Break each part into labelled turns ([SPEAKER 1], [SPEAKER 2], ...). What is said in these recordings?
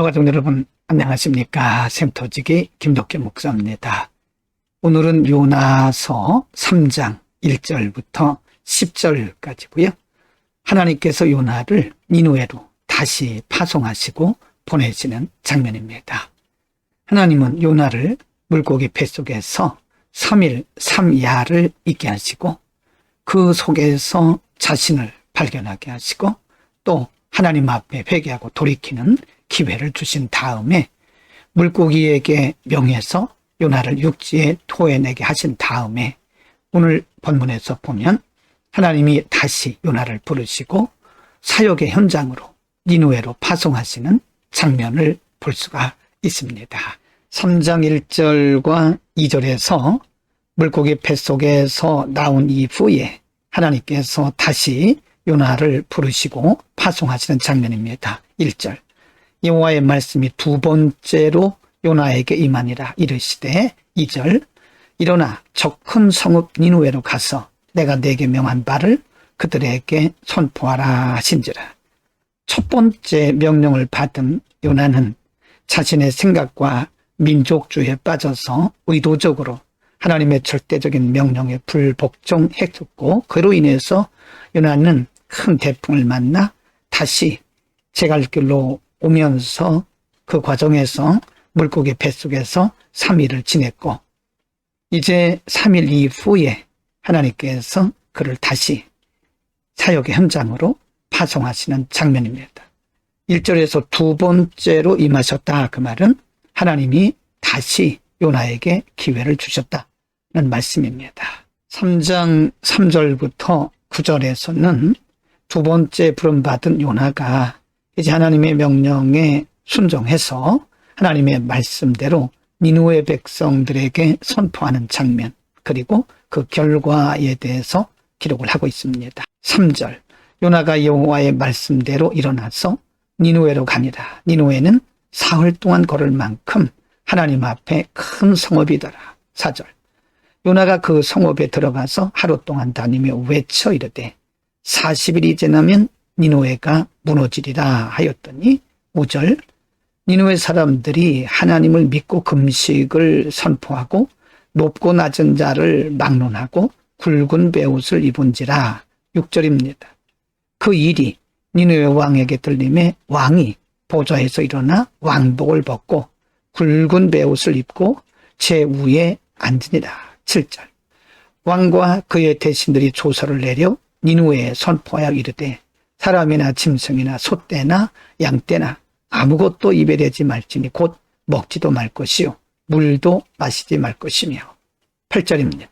[SPEAKER 1] 가족 여러분 안녕하십니까. 샘터지기 김덕계 목사입니다. 오늘은 요나서 3장 1절부터 10절까지고요. 하나님께서 요나를 니느웨로 다시 파송하시고 보내시는 장면입니다. 하나님은 요나를 물고기 뱃속에서 3일 3야를 있게 하시고 그 속에서 자신을 발견하게 하시고 또 하나님 앞에 회개하고 돌이키는 기회를 주신 다음에 물고기에게 명해서 요나를 육지에 토해내게 하신 다음에 오늘 본문에서 보면 하나님이 다시 요나를 부르시고 사역의 현장으로 니느웨로 파송하시는 장면을 볼 수가 있습니다. 3장 1절과 2절에서 물고기 뱃속에서 나온 이후에 하나님께서 다시 요나를 부르시고 파송하시는 장면입니다. 1절 여호와의 말씀이 두 번째로 요나에게 임하니라 이르시되 2절 일어나 저 큰 성읍 니느웨로 가서 내가 네게 명한 바를 그들에게 선포하라 하신지라. 첫 번째 명령을 받은 요나는 자신의 생각과 민족주의에 빠져서 의도적으로 하나님의 절대적인 명령에 불복종했었고 그로 인해서 요나는 큰 태풍을 만나 다시 제갈길로 오면서 그 과정에서 물고기 뱃속에서 3일을 지냈고 이제 3일 이후에 하나님께서 그를 다시 사역의 현장으로 파송하시는 장면입니다. 1절에서 두 번째로 임하셨다. 그 말은 하나님이 다시 요나에게 기회를 주셨다는 말씀입니다. 3장 3절부터 9절에서는 두 번째 부름받은 요나가 이제 하나님의 명령에 순종해서 하나님의 말씀대로 니느웨 백성들에게 선포하는 장면 그리고 그 결과에 대해서 기록을 하고 있습니다. 3절 요나가 여호와의 말씀대로 일어나서 니느웨로 가니라. 니느웨는 사흘 동안 걸을 만큼 하나님 앞에 큰 성읍이더라. 4절 요나가 그 성읍에 들어가서 하루 동안 다니며 외쳐 이르되 40일이 지나면 니느웨가 무너지리라 하였더니 5절 니느웨 사람들이 하나님을 믿고 금식을 선포하고 높고 낮은 자를 막론하고 굵은 베옷을 입은지라. 6절입니다. 그 일이 니느웨 왕에게 들림에 왕이 보좌에서 일어나 왕복을 벗고 굵은 베옷을 입고 제 위에 앉으니라. 7절 왕과 그의 대신들이 조서를 내려 니느웨에 선포하여 이르되 사람이나 짐승이나 소떼나 양떼나 아무것도 입에 대지 말지니 곧 먹지도 말 것이요 물도 마시지 말 것이며. 8절입니다.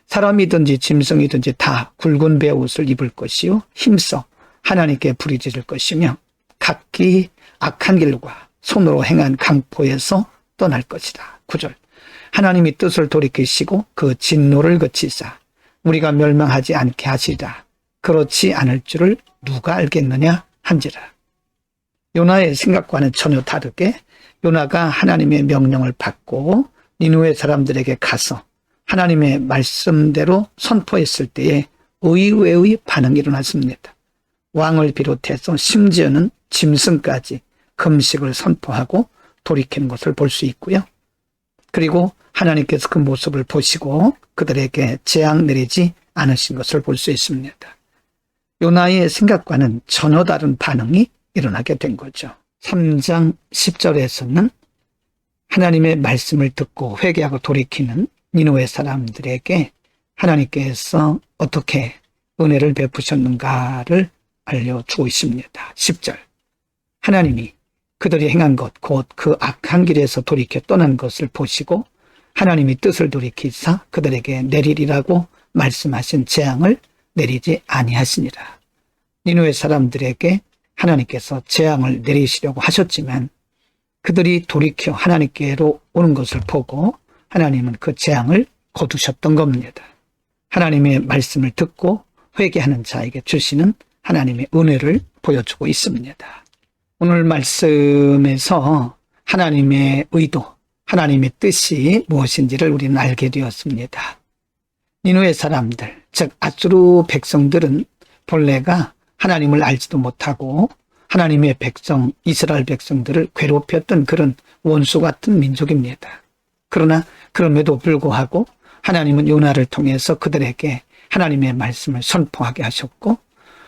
[SPEAKER 1] 사람이든지 짐승이든지 다 굵은 베옷을 입을 것이요 힘써 하나님께 부르짖을 것이며 각기 악한 길과 손으로 행한 강포에서 떠날 것이다. 9절 하나님이 뜻을 돌이키시고 그 진노를 그치사 우리가 멸망하지 않게 하시리라. 그렇지 않을 줄을 누가 알겠느냐 한지라. 요나의 생각과는 전혀 다르게 요나가 하나님의 명령을 받고 니느웨 사람들에게 가서 하나님의 말씀대로 선포했을 때에 의외의 반응이 일어났습니다. 왕을 비롯해서 심지어는 짐승까지 금식을 선포하고 돌이키는 것을 볼 수 있고요. 그리고 하나님께서 그 모습을 보시고 그들에게 재앙 내리지 않으신 것을 볼 수 있습니다. 요나의 생각과는 전혀 다른 반응이 일어나게 된 거죠. 3장 10절에서는 하나님의 말씀을 듣고 회개하고 돌이키는 니느웨 사람들에게 하나님께서 어떻게 은혜를 베푸셨는가를 알려주고 있습니다. 10절 하나님이 그들이 행한 것 곧 그 악한 길에서 돌이켜 떠난 것을 보시고 하나님이 뜻을 돌이키사 그들에게 내리리라고 말씀하신 재앙을 내리지 아니하시니라. 니느웨 사람들에게 하나님께서 재앙을 내리시려고 하셨지만 그들이 돌이켜 하나님께로 오는 것을 보고 하나님은 그 재앙을 거두셨던 겁니다. 하나님의 말씀을 듣고 회개하는 자에게 주시는 하나님의 은혜를 보여주고 있습니다. 오늘 말씀에서 하나님의 의도, 하나님의 뜻이 무엇인지를 우리는 알게 되었습니다. 니느웨 사람들, 즉 아수르 백성들은 본래가 하나님을 알지도 못하고 하나님의 백성, 이스라엘 백성들을 괴롭혔던 그런 원수 같은 민족입니다. 그러나 그럼에도 불구하고 하나님은 요나를 통해서 그들에게 하나님의 말씀을 선포하게 하셨고,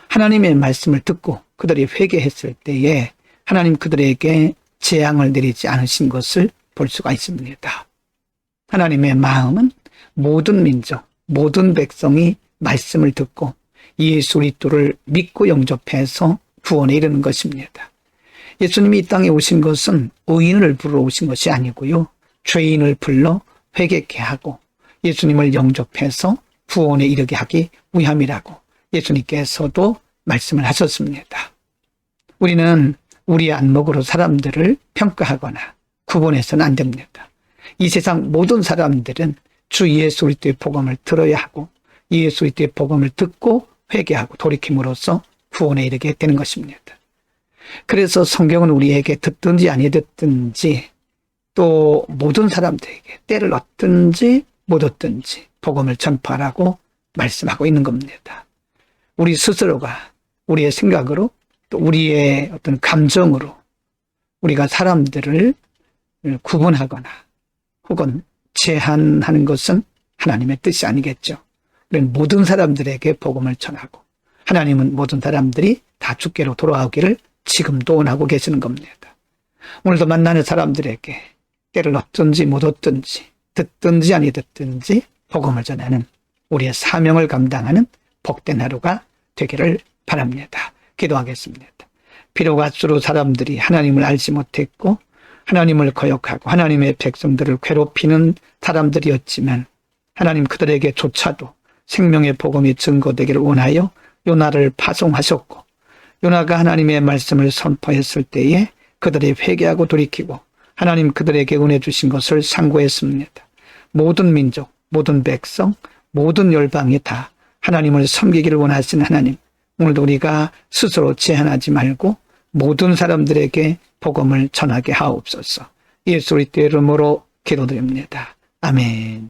[SPEAKER 1] 하나님의 말씀을 듣고 그들이 회개했을 때에 하나님 그들에게 재앙을 내리지 않으신 것을 볼 수가 있습니다. 하나님의 마음은 모든 민족, 모든 백성이 말씀을 듣고 예수 그리스도를 믿고 영접해서 구원에 이르는 것입니다. 예수님이 이 땅에 오신 것은 의인을 부르러 오신 것이 아니고요, 죄인을 불러 회개케 하고 예수님을 영접해서 구원에 이르게 하기 위함이라고 예수님께서도 말씀을 하셨습니다. 우리는 우리의 안목으로 사람들을 평가하거나 구분해서는 안 됩니다. 이 세상 모든 사람들은 주 예수 그리스도의 복음을 들어야 하고 예수 그리스도의 복음을 듣고 회개하고 돌이킴으로써 구원에 이르게 되는 것입니다. 그래서 성경은 우리에게 듣든지 아니 듣든지 또 모든 사람들에게 때를 얻든지 못 얻든지 복음을 전파하라고 말씀하고 있는 겁니다. 우리 스스로가 우리의 생각으로 또 우리의 어떤 감정으로 우리가 사람들을 구분하거나 혹은 제한하는 것은 하나님의 뜻이 아니겠죠. 우리는 모든 사람들에게 복음을 전하고 하나님은 모든 사람들이 다 주께로 돌아오기를 지금도 원하고 계시는 겁니다. 오늘도 만나는 사람들에게 때를 얻든지 못 얻든지 듣든지 아니 듣든지 복음을 전하는 우리의 사명을 감당하는 복된 하루가 되기를 바랍니다. 기도하겠습니다. 비록 아수르 사람들이 하나님을 알지 못했고 하나님을 거역하고 하나님의 백성들을 괴롭히는 사람들이었지만 하나님 그들에게조차도 생명의 복음이 증거되기를 원하여 요나를 파송하셨고, 요나가 하나님의 말씀을 선포했을 때에 그들이 회개하고 돌이키고 하나님 그들에게 은혜 주신 것을 상고했습니다. 모든 민족, 모든 백성, 모든 열방이 다 하나님을 섬기기를 원하시는 하나님, 오늘도 우리가 스스로 제한하지 말고 모든 사람들에게 복음을 전하게 하옵소서. 예수 그리스도의 이름으로 기도드립니다. 아멘.